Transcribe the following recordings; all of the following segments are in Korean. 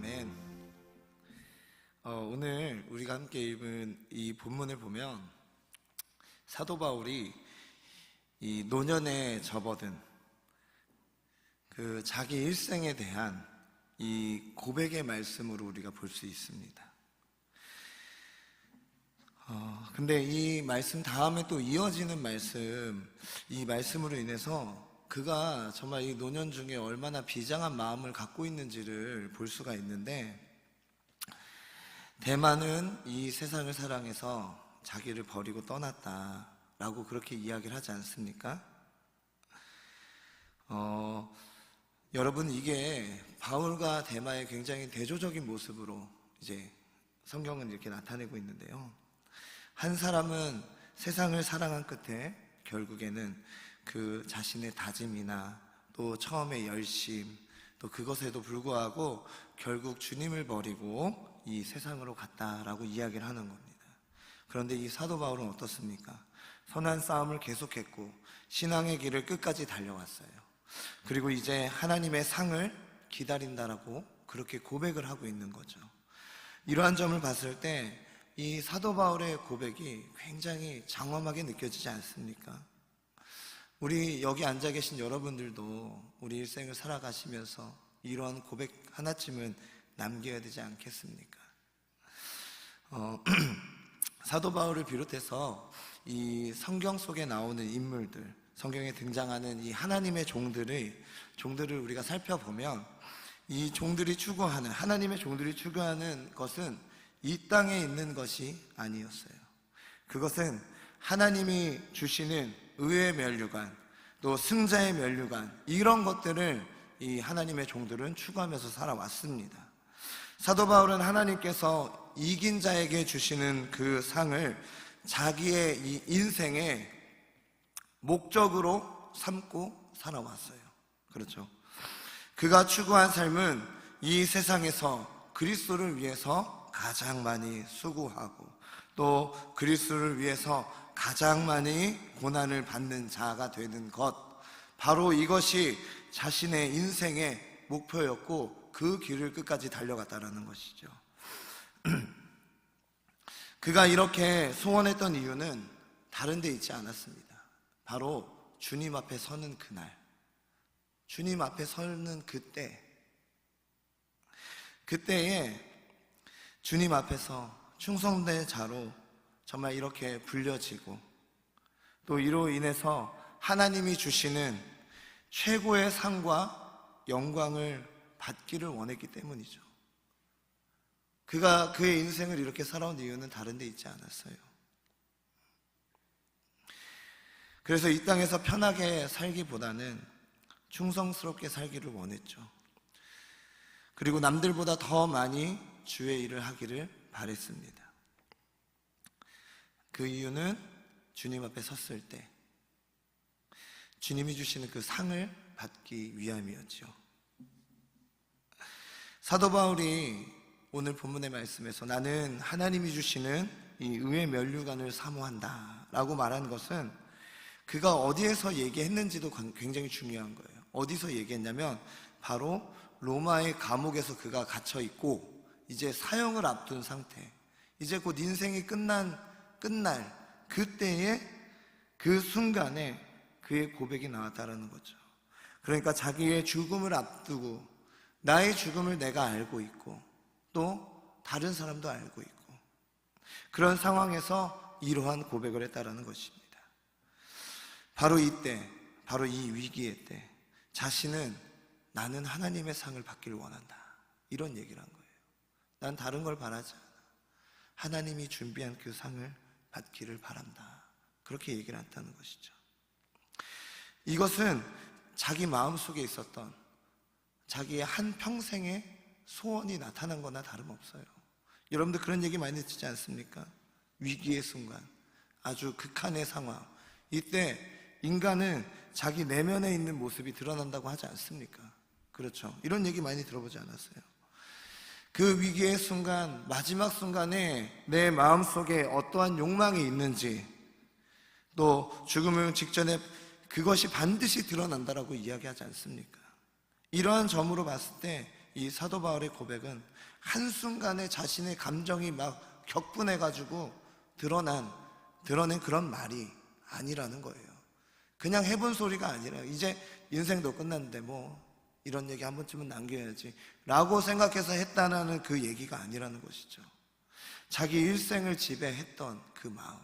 아멘. 오늘 우리가 함께 읽은 이 본문을 보면 사도 바울이 이 노년에 접어든 그 자기 일생에 대한 이 고백의 말씀으로 우리가 볼 수 있습니다. 근데 이 말씀 다음에 또 이어지는 말씀, 이 말씀으로 인해서 그가 정말 이 노년 중에 얼마나 비장한 마음을 갖고 있는지를 볼 수가 있는데, 대만은 이 세상을 사랑해서 자기를 버리고 떠났다라고 그렇게 이야기를 하지 않습니까? 여러분, 이게 바울과 데마의 굉장히 대조적인 모습으로 이제 성경은 이렇게 나타내고 있는데요. 한 사람은 세상을 사랑한 끝에 결국에는 그 자신의 다짐이나 또 처음의 열심, 또 그것에도 불구하고 결국 주님을 버리고 이 세상으로 갔다라고 이야기를 하는 겁니다. 그런데 이 사도 바울은 어떻습니까? 선한 싸움을 계속했고 신앙의 길을 끝까지 달려왔어요. 그리고 이제 하나님의 상을 기다린다라고 그렇게 고백을 하고 있는 거죠. 이러한 점을 봤을 때 이 사도 바울의 고백이 굉장히 장엄하게 느껴지지 않습니까? 우리 여기 앉아 계신 여러분들도 우리 일생을 살아가시면서 이러한 고백 하나쯤은 남겨야 되지 않겠습니까? 사도 바울을 비롯해서 이 성경 속에 나오는 인물들, 성경에 등장하는 이 하나님의 종들을 우리가 살펴보면 이 종들이 추구하는, 하나님의 종들이 추구하는 것은 이 땅에 있는 것이 아니었어요. 그것은 하나님이 주시는 의의 면류관, 또 승자의 면류관, 이런 것들을 이 하나님의 종들은 추구하면서 살아왔습니다. 사도 바울은 하나님께서 이긴 자에게 주시는 그 상을 자기의 이 인생의 목적으로 삼고 살아왔어요. 그렇죠? 그가 추구한 삶은 이 세상에서 그리스도를 위해서 가장 많이 수고하고 또 그리스도를 위해서 가장 많이 고난을 받는 자가 되는 것, 바로 이것이 자신의 인생의 목표였고 그 길을 끝까지 달려갔다는 것이죠. 그가 이렇게 소원했던 이유는 다른 데 있지 않았습니다. 바로 주님 앞에 서는 그날, 주님 앞에 서는 그때에 주님 앞에서 충성된 자로 정말 이렇게 불려지고 또 이로 인해서 하나님이 주시는 최고의 상과 영광을 받기를 원했기 때문이죠. 그가 그의 인생을 이렇게 살아온 이유는 다른 데 있지 않았어요. 그래서 이 땅에서 편하게 살기보다는 충성스럽게 살기를 원했죠. 그리고 남들보다 더 많이 주의 일을 하기를 바랬습니다. 그 이유는 주님 앞에 섰을 때 주님이 주시는 그 상을 받기 위함이었죠. 사도 바울이 오늘 본문의 말씀에서 나는 하나님이 주시는 이 의의 면류관을 사모한다 라고 말한 것은 그가 어디에서 얘기했는지도 굉장히 중요한 거예요. 어디서 얘기했냐면 바로 로마의 감옥에서 그가 갇혀 있고 이제 사형을 앞둔 상태, 이제 곧 인생이 끝날 그때의 그 순간에 그의 고백이 나왔다는 거죠. 그러니까 자기의 죽음을 앞두고 나의 죽음을 내가 알고 있고 또 다른 사람도 알고 있고 그런 상황에서 이러한 고백을 했다는 것입니다. 바로 이때, 바로 이 위기의 때 자신은 나는 하나님의 상을 받기를 원한다, 이런 얘기를 한 거예요. 난 다른 걸 바라지 않아. 하나님이 준비한 그 상을 받기를 바란다, 그렇게 얘기를 했다는 것이죠. 이것은 자기 마음속에 있었던 자기의 한평생의 소원이 나타난 거나 다름없어요. 여러분들 그런 얘기 많이 듣지 않습니까? 위기의 순간, 아주 극한의 상황, 이때 인간은 자기 내면에 있는 모습이 드러난다고 하지 않습니까? 그렇죠? 이런 얘기 많이 들어보지 않았어요? 그 위기의 순간, 마지막 순간에 내 마음속에 어떠한 욕망이 있는지, 또 죽음을 직전에 그것이 반드시 드러난다라고 이야기하지 않습니까? 이러한 점으로 봤을 때 이 사도 바울의 고백은 한순간에 자신의 감정이 막 격분해가지고 드러낸 그런 말이 아니라는 거예요. 그냥 해본 소리가 아니라 이제 인생도 끝났는데 뭐 이런 얘기 한 번쯤은 남겨야지 라고 생각해서 했다는 그 얘기가 아니라는 것이죠. 자기 일생을 지배했던 그 마음,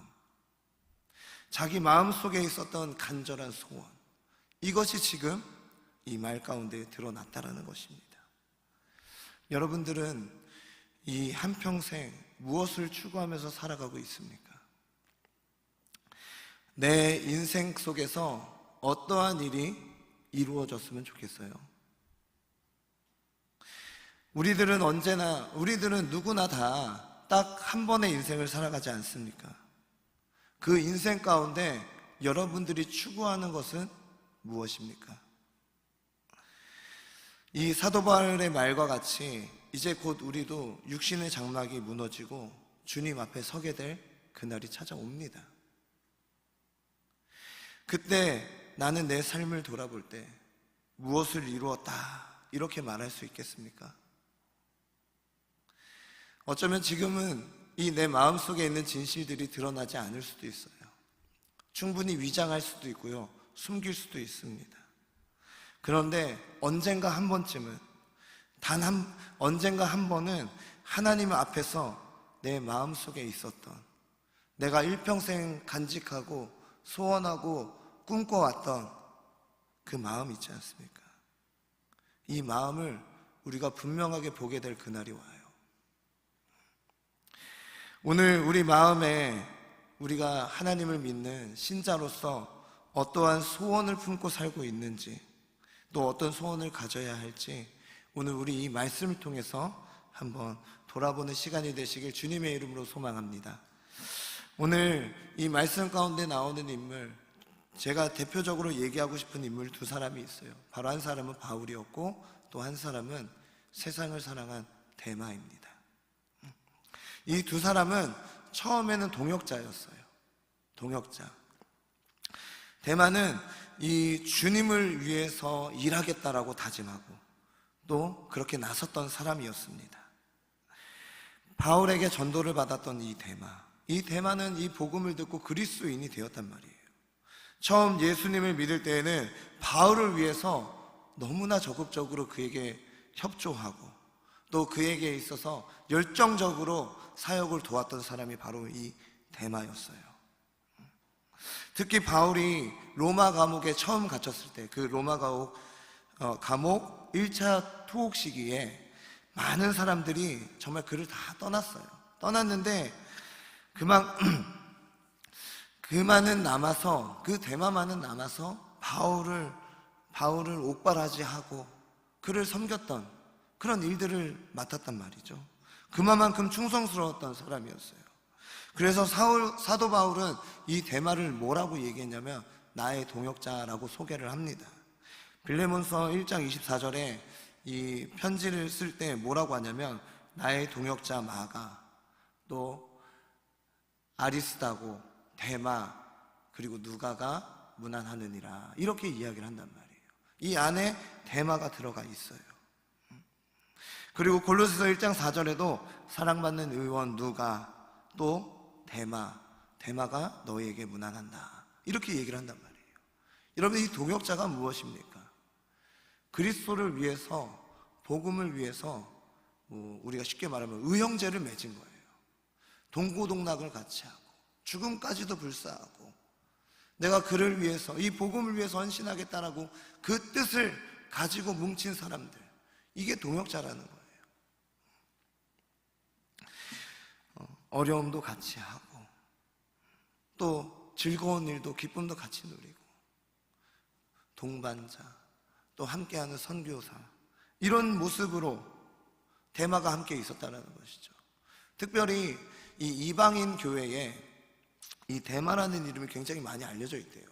자기 마음 속에 있었던 간절한 소원, 이것이 지금 이 말 가운데 드러났다라는 것입니다. 여러분들은 이 한평생 무엇을 추구하면서 살아가고 있습니까? 내 인생 속에서 어떠한 일이 이루어졌으면 좋겠어요? 우리들은 누구나 다 딱 한 번의 인생을 살아가지 않습니까? 그 인생 가운데 여러분들이 추구하는 것은 무엇입니까? 이 사도 바울의 말과 같이 이제 곧 우리도 육신의 장막이 무너지고 주님 앞에 서게 될 그날이 찾아옵니다. 그때 나는 내 삶을 돌아볼 때 무엇을 이루었다 이렇게 말할 수 있겠습니까? 어쩌면 지금은 이 내 마음속에 있는 진실들이 드러나지 않을 수도 있어요. 충분히 위장할 수도 있고요, 숨길 수도 있습니다. 그런데 언젠가 한 번쯤은, 언젠가 한 번은 하나님 앞에서 내 마음속에 있었던, 내가 일평생 간직하고 소원하고 꿈꿔왔던 그 마음 있지 않습니까? 이 마음을 우리가 분명하게 보게 될 그날이 와요. 오늘 우리 마음에 우리가 하나님을 믿는 신자로서 어떠한 소원을 품고 살고 있는지, 또 어떤 소원을 가져야 할지 오늘 우리 이 말씀을 통해서 한번 돌아보는 시간이 되시길 주님의 이름으로 소망합니다. 오늘 이 말씀 가운데 나오는 인물, 제가 대표적으로 얘기하고 싶은 인물 두 사람이 있어요. 바로 한 사람은 바울이었고 또 한 사람은 세상을 사랑한 데마입니다. 이 두 사람은 처음에는 동역자였어요. 동역자. 데마는 이 주님을 위해서 일하겠다라고 다짐하고 또 그렇게 나섰던 사람이었습니다. 바울에게 전도를 받았던 이 데마는 이 복음을 듣고 그리스도인이 되었단 말이에요. 처음 예수님을 믿을 때에는 바울을 위해서 너무나 적극적으로 그에게 협조하고 또 그에게 있어서 열정적으로 사역을 도왔던 사람이 바로 이 데마였어요. 특히 바울이 로마 감옥에 처음 갇혔을 때 그 로마 감옥 1차 투옥 시기에 많은 사람들이 정말 그를 다 떠났어요. 떠났는데 그만은 남아서, 그 데마만은 남아서 바울을 옥바라지하고 그를 섬겼던 그런 일들을 맡았단 말이죠. 그만큼 충성스러웠던 사람이었어요. 그래서 사도 바울은 이 데마를 뭐라고 얘기했냐면 나의 동역자라고 소개를 합니다. 빌레몬서 1장 24절에 이 편지를 쓸 때 뭐라고 하냐면 나의 동역자 마가, 또 아리스다고, 데마, 그리고 누가가 문안하느니라, 이렇게 이야기를 한단 말이에요. 이 안에 데마가 들어가 있어요. 그리고 골로새서 1장 4절에도 사랑받는 의원 누가, 또 데마가 너희에게 문안한다, 이렇게 얘기를 한단 말이에요. 여러분, 이 동역자가 무엇입니까? 그리스도를 위해서, 복음을 위해서 우리가 쉽게 말하면 의형제를 맺은 거예요. 동고동락을 같이 하고 죽음까지도 불사하고 내가 그를 위해서, 이 복음을 위해서 헌신하겠다라고 그 뜻을 가지고 뭉친 사람들, 이게 동역자라는 거예요. 어려움도 같이 하고 또 즐거운 일도, 기쁨도 같이 누리고 동반자, 또 함께하는 선교사, 이런 모습으로 데마가 함께 있었다는 것이죠. 특별히 이 이방인 교회에 이 데마라는 이름이 굉장히 많이 알려져 있대요.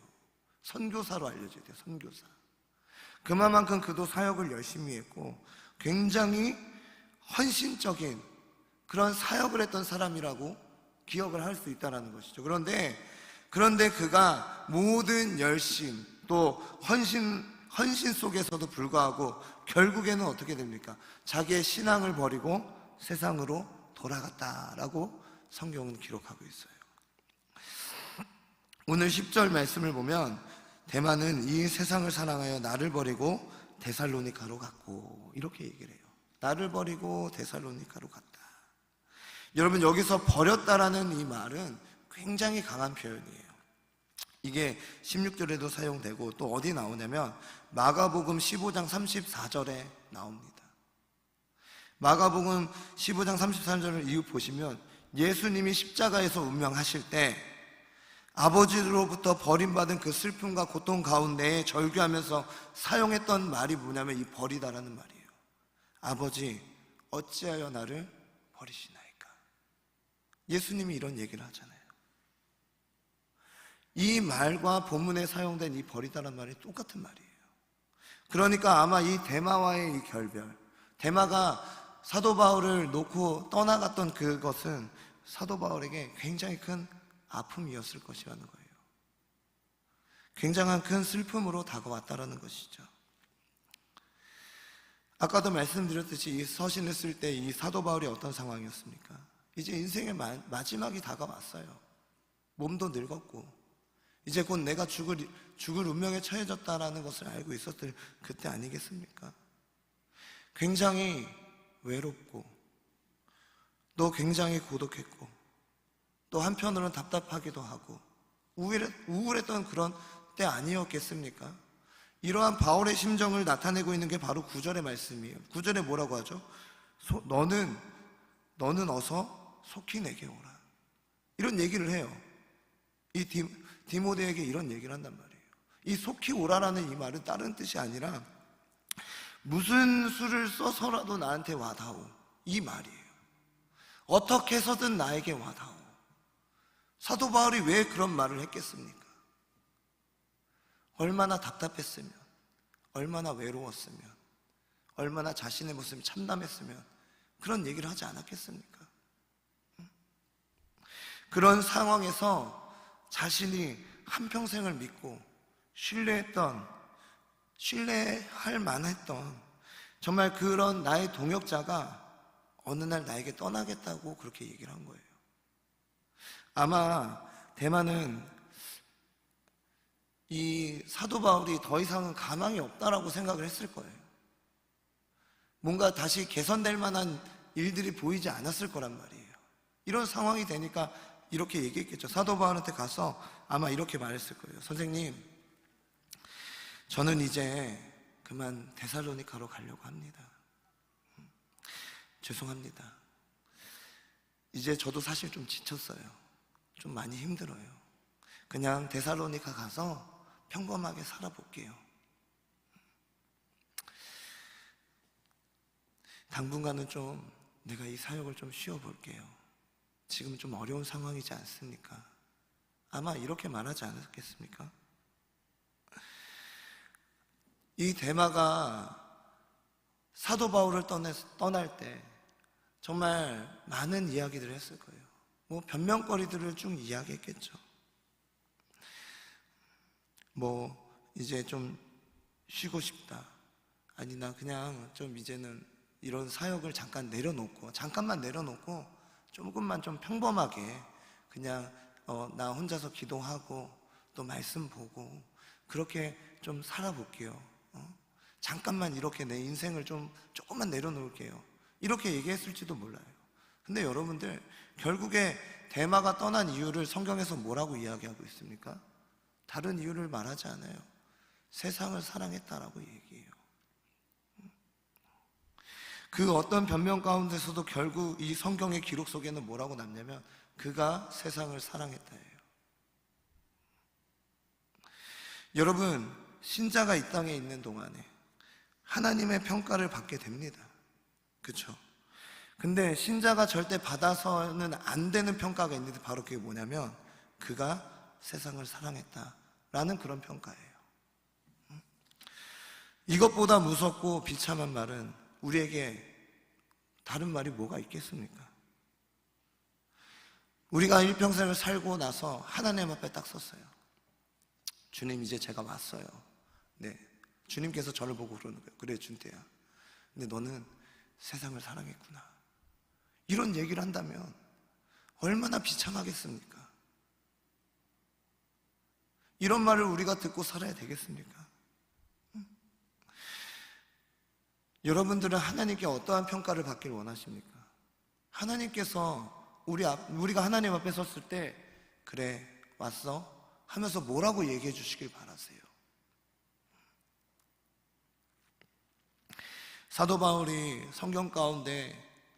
선교사로 알려져 있대요. 선교사. 그만큼 그도 사역을 열심히 했고 굉장히 헌신적인 그런 사역을 했던 사람이라고 기억을 할 수 있다는 것이죠. 그런데 그가 모든 열심 또 헌신 헌신 속에서도 불구하고 결국에는 어떻게 됩니까? 자기의 신앙을 버리고 세상으로 돌아갔다라고 성경은 기록하고 있어요. 오늘 10절 말씀을 보면 대마는 이 세상을 사랑하여 나를 버리고 데살로니가로 갔고, 이렇게 얘기를 해요. 나를 버리고 데살로니가로 갔다. 여러분, 여기서 버렸다라는 이 말은 굉장히 강한 표현이에요. 이게 16절에도 사용되고 또 어디 나오냐면 마가복음 15장 34절에 나옵니다. 마가복음 15장 34절을 이후 보시면 예수님이 십자가에서 운명하실 때 아버지로부터 버림받은 그 슬픔과 고통 가운데에 절규하면서 사용했던 말이 뭐냐면 이 버리다라는 말이에요. 아버지, 어찌하여 나를 버리시나이까. 예수님이 이런 얘기를 하잖아요. 이 말과 본문에 사용된 이 버리다라는 말이 똑같은 말이에요. 그러니까 아마 이 데마와의 이 결별, 데마가 사도 바울을 놓고 떠나갔던 그것은 사도 바울에게 굉장히 큰 아픔이었을 것이라는 거예요. 굉장한 큰 슬픔으로 다가왔다라는 것이죠. 아까도 말씀드렸듯이 이 서신을 쓸 때 이 사도 바울이 어떤 상황이었습니까? 이제 인생의 마지막이 다가왔어요. 몸도 늙었고 이제 곧 내가 죽을 운명에 처해졌다라는 것을 알고 있었을 그때 아니겠습니까? 굉장히 외롭고 또 굉장히 고독했고 또 한편으로는 답답하기도 하고 우울했던 그런 때 아니었겠습니까? 이러한 바울의 심정을 나타내고 있는 게 바로 9절의 말씀이에요. 9절에 뭐라고 하죠? 너는 어서 속히 내게 오라. 이런 얘기를 해요. 이 디모데에게 이런 얘기를 한단 말이에요. 이 속히 오라라는 이 말은 다른 뜻이 아니라 무슨 수를 써서라도 나한테 와다오, 이 말이에요. 어떻게 해서든 나에게 와다오. 사도 바울이 왜 그런 말을 했겠습니까? 얼마나 답답했으면, 얼마나 외로웠으면, 얼마나 자신의 모습이 참담했으면 그런 얘기를 하지 않았겠습니까? 그런 상황에서 자신이 한평생을 믿고 신뢰할 만했던 정말 그런 나의 동역자가 어느 날 나에게 떠나겠다고 그렇게 얘기를 한 거예요. 아마 대만은 이 사도 바울이 더 이상은 가망이 없다라고 생각을 했을 거예요. 뭔가 다시 개선될 만한 일들이 보이지 않았을 거란 말이에요. 이런 상황이 되니까 이렇게 얘기했겠죠. 사도 바울한테 가서 아마 이렇게 말했을 거예요. 선생님, 저는 이제 그만 데살로니가로 가려고 합니다. 죄송합니다. 이제 저도 사실 좀 지쳤어요. 좀 많이 힘들어요. 그냥 데살로니가 가서 평범하게 살아볼게요. 당분간은 좀 내가 이 사역을 좀 쉬어볼게요. 지금 좀 어려운 상황이지 않습니까? 아마 이렇게 말하지 않았겠습니까? 이 데마가 사도 바울을 떠날 때 정말 많은 이야기들을 했을 거예요. 뭐 변명거리들을 쭉 이야기했겠죠. 뭐 이제 좀 쉬고 싶다. 아니 나 그냥 좀 이제는 이런 사역을 잠깐만 내려놓고 조금만 좀 평범하게 그냥 나 혼자서 기도하고 또 말씀 보고 그렇게 좀 살아볼게요. 잠깐만 이렇게 내 인생을 좀 조금만 내려놓을게요. 이렇게 얘기했을지도 몰라요. 근데 여러분들 결국에 데마가 떠난 이유를 성경에서 뭐라고 이야기하고 있습니까? 다른 이유를 말하지 않아요. 세상을 사랑했다라고 얘기해요. 그 어떤 변명 가운데서도 결국 이 성경의 기록 속에는 뭐라고 남냐면 그가 세상을 사랑했다예요. 여러분, 신자가 이 땅에 있는 동안에 하나님의 평가를 받게 됩니다. 그렇죠? 근데 신자가 절대 받아서는 안 되는 평가가 있는데 바로 그게 뭐냐면 그가 세상을 사랑했다라는 그런 평가예요. 이것보다 무섭고 비참한 말은 우리에게 다른 말이 뭐가 있겠습니까? 우리가 일평생을 살고 나서 하나님 앞에 딱 섰어요. 주님, 이제 제가 왔어요. 네, 주님께서 저를 보고 그러는 거예요. 그래 준태야, 근데 너는 세상을 사랑했구나. 이런 얘기를 한다면 얼마나 비참하겠습니까? 이런 말을 우리가 듣고 살아야 되겠습니까? 여러분들은 하나님께 어떠한 평가를 받기를 원하십니까? 하나님께서 우리가 하나님 앞에 섰을 때 그래 왔어? 하면서 뭐라고 얘기해 주시길 바라세요? 사도 바울이 성경 가운데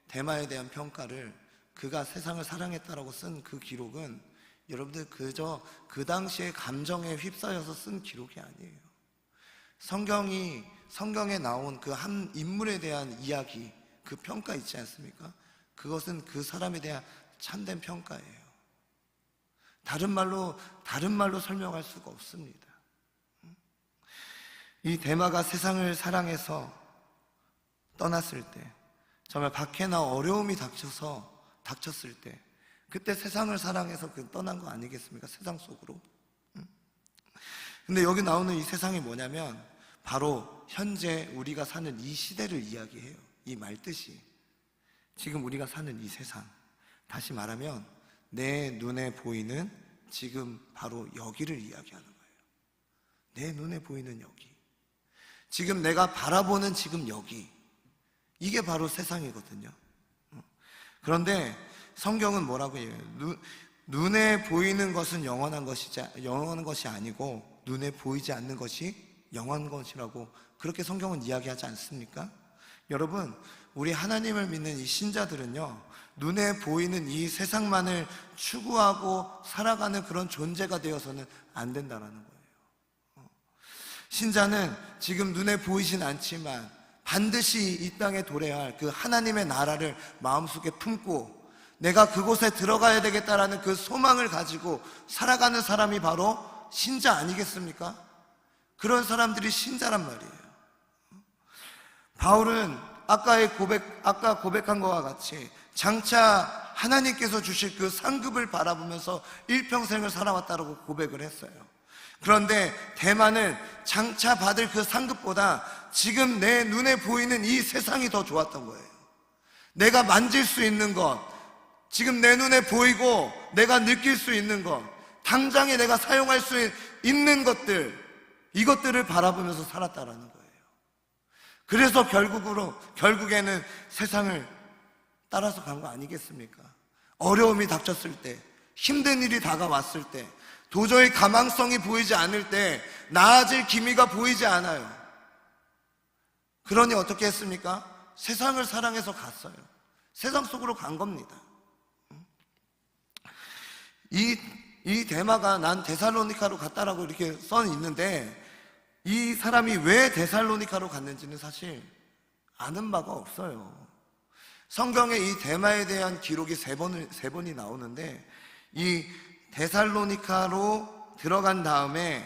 데마에 대한 평가를 그가 세상을 사랑했다라고 쓴 그 기록은 여러분들 그저 그 당시의 감정에 휩싸여서 쓴 기록이 아니에요. 성경에 나온 그 한 인물에 대한 이야기, 그 평가 있지 않습니까? 그것은 그 사람에 대한 참된 평가예요. 다른 말로 설명할 수가 없습니다. 이 데마가 세상을 사랑해서 떠났을 때, 정말 박해나 어려움이 닥쳤을 때, 그때 세상을 사랑해서 떠난 거 아니겠습니까? 세상 속으로. 근데 여기 나오는 이 세상이 뭐냐면 바로 현재 우리가 사는 이 시대를 이야기해요. 이 말뜻이 지금 우리가 사는 이 세상, 다시 말하면 내 눈에 보이는 지금 바로 여기를 이야기하는 거예요. 내 눈에 보이는 여기, 지금 내가 바라보는 지금 여기, 이게 바로 세상이거든요. 그런데 성경은 뭐라고 해요? 눈에 보이는 것은 영원한 것이 아니고 눈에 보이지 않는 것이 영원한 것이라고 그렇게 성경은 이야기하지 않습니까? 여러분, 우리 하나님을 믿는 이 신자들은요, 눈에 보이는 이 세상만을 추구하고 살아가는 그런 존재가 되어서는 안 된다라는 거예요. 신자는 지금 눈에 보이진 않지만 반드시 이 땅에 도래해야 할 그 하나님의 나라를 마음속에 품고 내가 그곳에 들어가야 되겠다라는 그 소망을 가지고 살아가는 사람이 바로 신자 아니겠습니까? 그런 사람들이 신자란 말이에요. 바울은 아까 고백한 것과 같이 장차 하나님께서 주실 그 상급을 바라보면서 일평생을 살아왔다고 고백을 했어요. 그런데 대만은 장차 받을 그 상급보다 지금 내 눈에 보이는 이 세상이 더 좋았던 거예요. 내가 만질 수 있는 것, 지금 내 눈에 보이고 내가 느낄 수 있는 것, 당장에 내가 사용할 수 있는 것들, 이것들을 바라보면서 살았다라는 거예요. 그래서 결국에는 세상을 따라서 간 거 아니겠습니까? 어려움이 닥쳤을 때, 힘든 일이 다가왔을 때, 도저히 가망성이 보이지 않을 때, 나아질 기미가 보이지 않아요. 그러니 어떻게 했습니까? 세상을 사랑해서 갔어요. 세상 속으로 간 겁니다. 이 데마가 난 데살로니카로 갔다라고 이렇게 써 있는데, 이 사람이 왜 데살로니카로 갔는지는 사실 아는 바가 없어요. 성경에 이 데마에 대한 기록이 세 번이 나오는데, 이 데살로니카로 들어간 다음에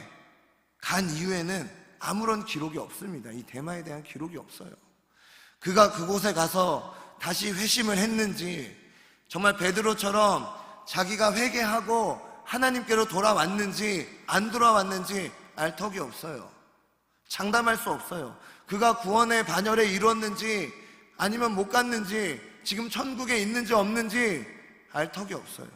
간 이후에는 아무런 기록이 없습니다. 이 데마에 대한 기록이 없어요. 그가 그곳에 가서 다시 회심을 했는지, 정말 베드로처럼 자기가 회개하고 하나님께로 돌아왔는지 안 돌아왔는지 알 턱이 없어요. 장담할 수 없어요. 그가 구원의 반열에 이뤘는지 아니면 못 갔는지, 지금 천국에 있는지 없는지 알 턱이 없어요.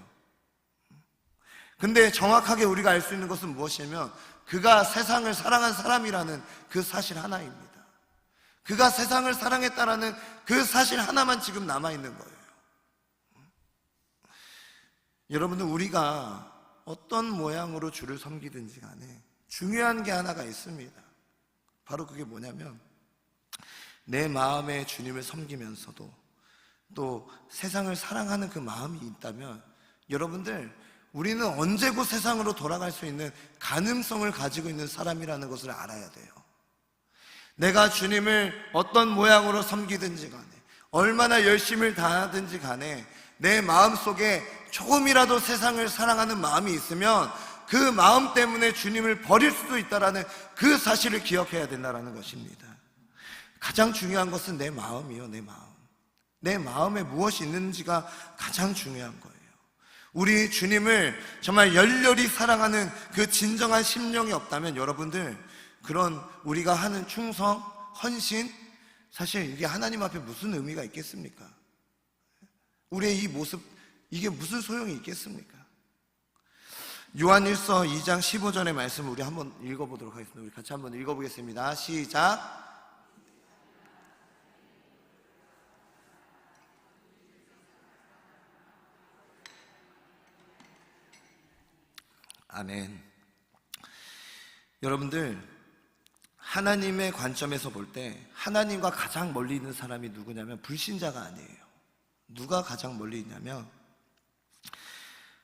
근데 정확하게 우리가 알 수 있는 것은 무엇이냐면 그가 세상을 사랑한 사람이라는 그 사실 하나입니다. 그가 세상을 사랑했다라는 그 사실 하나만 지금 남아있는 거예요. 여러분들, 우리가 어떤 모양으로 주를 섬기든지 간에 중요한 게 하나가 있습니다. 바로 그게 뭐냐면 내 마음에 주님을 섬기면서도 또 세상을 사랑하는 그 마음이 있다면, 여러분들, 우리는 언제고 세상으로 돌아갈 수 있는 가능성을 가지고 있는 사람이라는 것을 알아야 돼요. 내가 주님을 어떤 모양으로 섬기든지 간에, 얼마나 열심을 다하든지 간에 내 마음속에 조금이라도 세상을 사랑하는 마음이 있으면 그 마음 때문에 주님을 버릴 수도 있다는 그 사실을 기억해야 된다는 것입니다. 가장 중요한 것은 내 마음이요. 내 마음. 내 마음에 무엇이 있는지가 가장 중요한 거예요. 우리 주님을 정말 열렬히 사랑하는 그 진정한 심령이 없다면 여러분들, 그런 우리가 하는 충성, 헌신, 사실 이게 하나님 앞에 무슨 의미가 있겠습니까? 우리의 이 모습, 이게 무슨 소용이 있겠습니까? 요한일서 2장 15절의 말씀을 우리 한번 읽어보도록 하겠습니다. 우리 같이 한번 읽어보겠습니다. 시작. 아멘. 여러분들, 하나님의 관점에서 볼 때 하나님과 가장 멀리 있는 사람이 누구냐면 불신자가 아니에요. 누가 가장 멀리 있냐면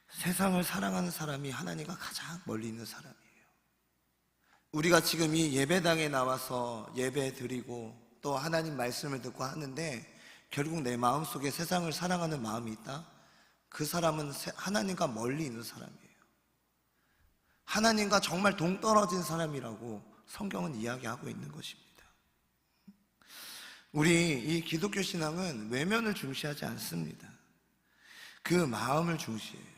세상을 사랑하는 사람이 하나님과 가장 멀리 있는 사람이에요. 우리가 지금 이 예배당에 나와서 예배 드리고 또 하나님 말씀을 듣고 하는데 결국 내 마음속에 세상을 사랑하는 마음이 있다? 그 사람은 하나님과 멀리 있는 사람이에요. 하나님과 정말 동떨어진 사람이라고 성경은 이야기하고 있는 것입니다. 우리 이 기독교 신앙은 외면을 중시하지 않습니다. 그 마음을 중시해요.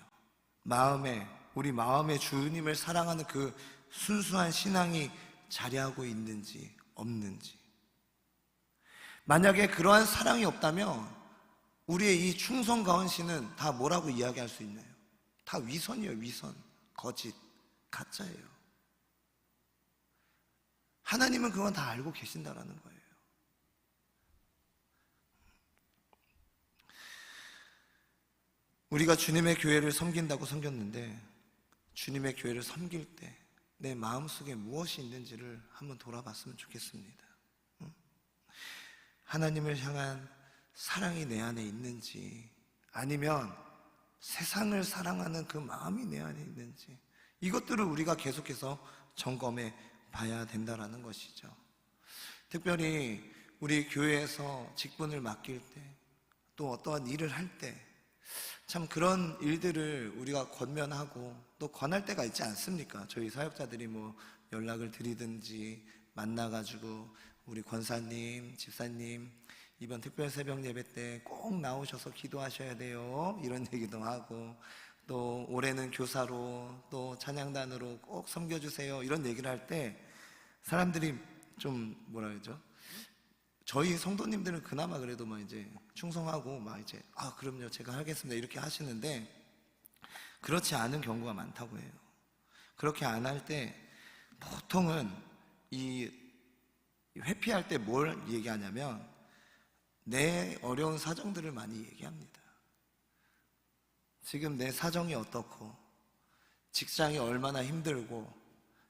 우리 마음에 주님을 사랑하는 그 순수한 신앙이 자리하고 있는지 없는지. 만약에 그러한 사랑이 없다면 우리의 이 충성과 헌신은 다 뭐라고 이야기할 수 있나요? 다 위선이에요. 위선, 거짓, 가짜예요. 하나님은 그건 다 알고 계신다라는 거예요. 우리가 주님의 교회를 섬긴다고 섬겼는데 주님의 교회를 섬길 때 내 마음속에 무엇이 있는지를 한번 돌아봤으면 좋겠습니다. 하나님을 향한 사랑이 내 안에 있는지, 아니면 세상을 사랑하는 그 마음이 내 안에 있는지, 이것들을 우리가 계속해서 점검해 봐야 된다라는 것이죠. 특별히 우리 교회에서 직분을 맡길 때, 또 어떠한 일을 할 때 참 그런 일들을 우리가 권면하고 또 권할 때가 있지 않습니까? 저희 사역자들이 뭐 연락을 드리든지 만나가지고 우리 권사님, 집사님 이번 특별 새벽 예배 때 꼭 나오셔서 기도하셔야 돼요, 이런 얘기도 하고, 또 올해는 교사로 또 찬양단으로 꼭 섬겨주세요, 이런 얘기를 할 때 사람들이 좀 뭐라 그러죠? 저희 성도님들은 그나마 그래도 막 이제 충성하고 막 이제 그럼요 제가 하겠습니다 이렇게 하시는데, 그렇지 않은 경우가 많다고 해요. 그렇게 안 할 때 보통은 이 회피할 때 뭘 얘기하냐면 내 어려운 사정들을 많이 얘기합니다. 지금 내 사정이 어떻고, 직장이 얼마나 힘들고,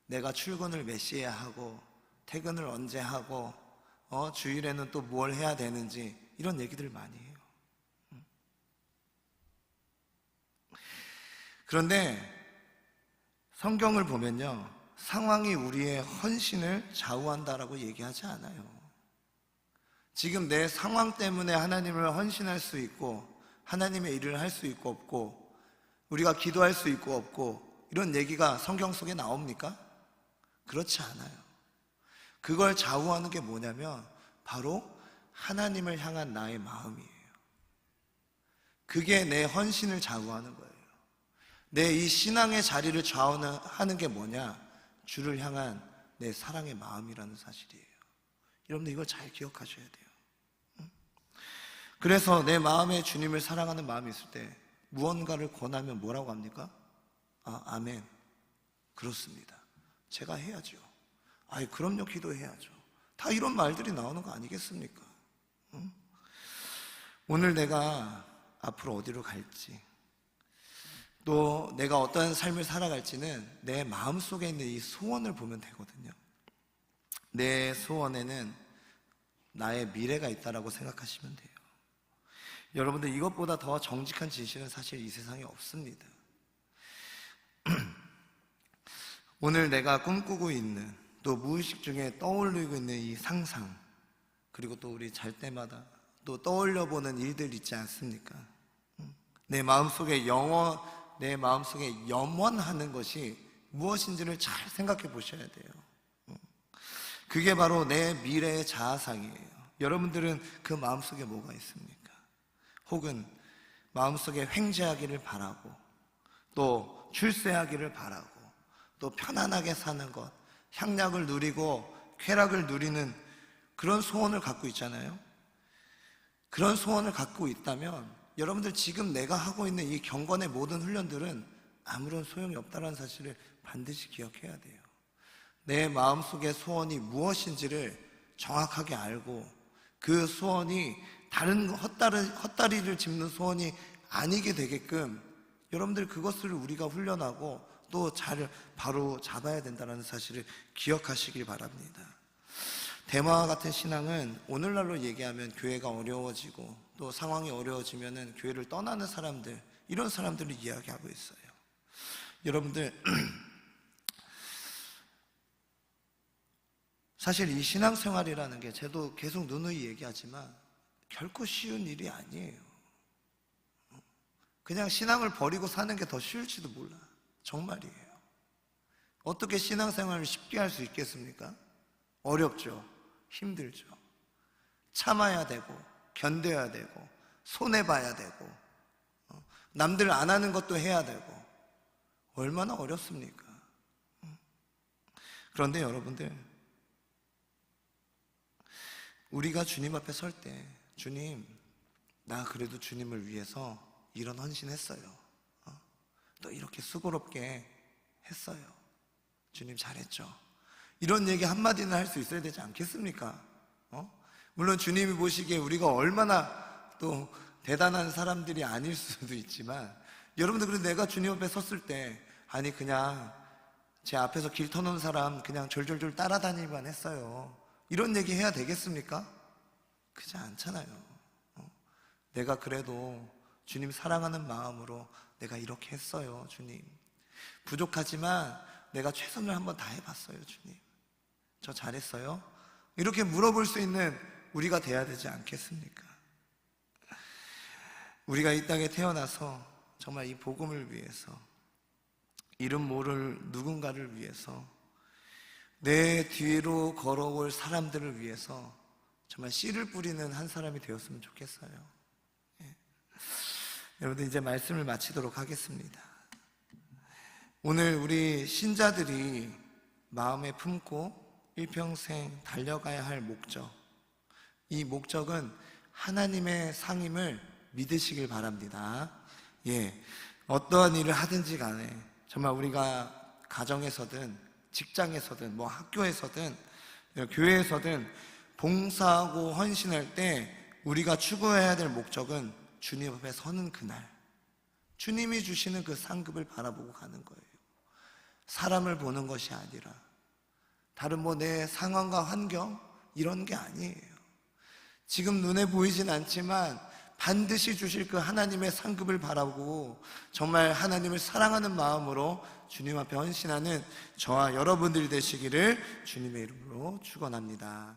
내가 출근을 몇 시에 하고 퇴근을 언제 하고, 주일에는 또 뭘 해야 되는지, 이런 얘기들을 많이 해요. 그런데 성경을 보면요, 상황이 우리의 헌신을 좌우한다라고 얘기하지 않아요. 지금 내 상황 때문에 하나님을 헌신할 수 있고 하나님의 일을 할 수 있고 없고, 우리가 기도할 수 있고 없고, 이런 얘기가 성경 속에 나옵니까? 그렇지 않아요. 그걸 좌우하는 게 뭐냐면 바로 하나님을 향한 나의 마음이에요. 그게 내 헌신을 좌우하는 거예요. 내 이 신앙의 자리를 좌우하는 게 뭐냐? 주를 향한 내 사랑의 마음이라는 사실이에요. 여러분들 이걸 잘 기억하셔야 돼요. 그래서 내 마음에 주님을 사랑하는 마음이 있을 때 무언가를 권하면 뭐라고 합니까? 아멘, 그렇습니다, 제가 해야죠, 그럼요, 기도해야죠, 다 이런 말들이 나오는 거 아니겠습니까? 오늘 내가 앞으로 어디로 갈지, 또 내가 어떤 삶을 살아갈지는 내 마음속에 있는 이 소원을 보면 되거든요. 내 소원에는 나의 미래가 있다라고 생각하시면 돼요. 여러분들, 이것보다 더 정직한 진실은 사실 이 세상에 없습니다. 오늘 내가 꿈꾸고 있는, 또 무의식 중에 떠올리고 있는 이 상상, 그리고 또 우리 잘 때마다 또 떠올려보는 일들 있지 않습니까? 내 마음속에 염원하는 것이 무엇인지를 잘 생각해 보셔야 돼요. 그게 바로 내 미래의 자아상이에요. 여러분들은 그 마음속에 뭐가 있습니까? 혹은 마음속에 횡재하기를 바라고, 또 출세하기를 바라고, 또 편안하게 사는 것, 향락을 누리고 쾌락을 누리는 그런 소원을 갖고 있잖아요. 그런 소원을 갖고 있다면 여러분들 지금 내가 하고 있는 이 경건의 모든 훈련들은 아무런 소용이 없다는 사실을 반드시 기억해야 돼요. 내 마음속의 소원이 무엇인지를 정확하게 알고 그 소원이 다른 헛다리를 짚는 소원이 아니게 되게끔 여러분들 그것을 우리가 훈련하고 또 잘 바로 잡아야 된다는 사실을 기억하시길 바랍니다. 대마와 같은 신앙은 오늘날로 얘기하면 교회가 어려워지고 또 상황이 어려워지면은 교회를 떠나는 사람들, 이런 사람들을 이야기하고 있어요. 여러분들 사실 이 신앙생활이라는 게 저도 계속 누누이 얘기하지만 결코 쉬운 일이 아니에요. 그냥 신앙을 버리고 사는 게 더 쉬울지도 몰라. 정말이에요. 어떻게 신앙생활을 쉽게 할 수 있겠습니까? 어렵죠. 힘들죠. 참아야 되고 견뎌야 되고 손해봐야 되고 남들 안 하는 것도 해야 되고 얼마나 어렵습니까? 그런데 여러분들, 우리가 주님 앞에 설 때 주님, 나 그래도 주님을 위해서 이런 헌신했어요. 또 이렇게 수고롭게 했어요. 주님 잘했죠. 이런 얘기 한마디는 할 수 있어야 되지 않겠습니까? 물론 주님이 보시기에 우리가 얼마나 또 대단한 사람들이 아닐 수도 있지만 여러분들, 그래도 내가 주님 앞에 섰을 때 아니 그냥 제 앞에서 길 터놓은 사람 그냥 졸졸졸 따라다니기만 했어요, 이런 얘기 해야 되겠습니까? 그렇지 않잖아요. 내가 그래도 주님 사랑하는 마음으로 내가 이렇게 했어요. 주님, 부족하지만 내가 최선을 한번 다해봤어요. 주님, 저 잘했어요? 이렇게 물어볼 수 있는 우리가 돼야 되지 않겠습니까? 우리가 이 땅에 태어나서 정말 이 복음을 위해서, 이름 모를 누군가를 위해서, 내 뒤로 걸어올 사람들을 위해서 정말 씨를 뿌리는 한 사람이 되었으면 좋겠어요. 여러분들, 이제 말씀을 마치도록 하겠습니다. 오늘 우리 신자들이 마음에 품고 일평생 달려가야 할 목적, 이 목적은 하나님의 상임을 믿으시길 바랍니다. 어떠한 일을 하든지 간에 정말 우리가 가정에서든 직장에서든 뭐 학교에서든 교회에서든 봉사하고 헌신할 때 우리가 추구해야 될 목적은 주님 앞에 서는 그날 주님이 주시는 그 상급을 바라보고 가는 거예요. 사람을 보는 것이 아니라 다른 뭐 내 상황과 환경 이런 게 아니에요. 지금 눈에 보이진 않지만 반드시 주실 그 하나님의 상급을 바라보고 정말 하나님을 사랑하는 마음으로 주님 앞에 헌신하는 저와 여러분들이 되시기를 주님의 이름으로 축원합니다.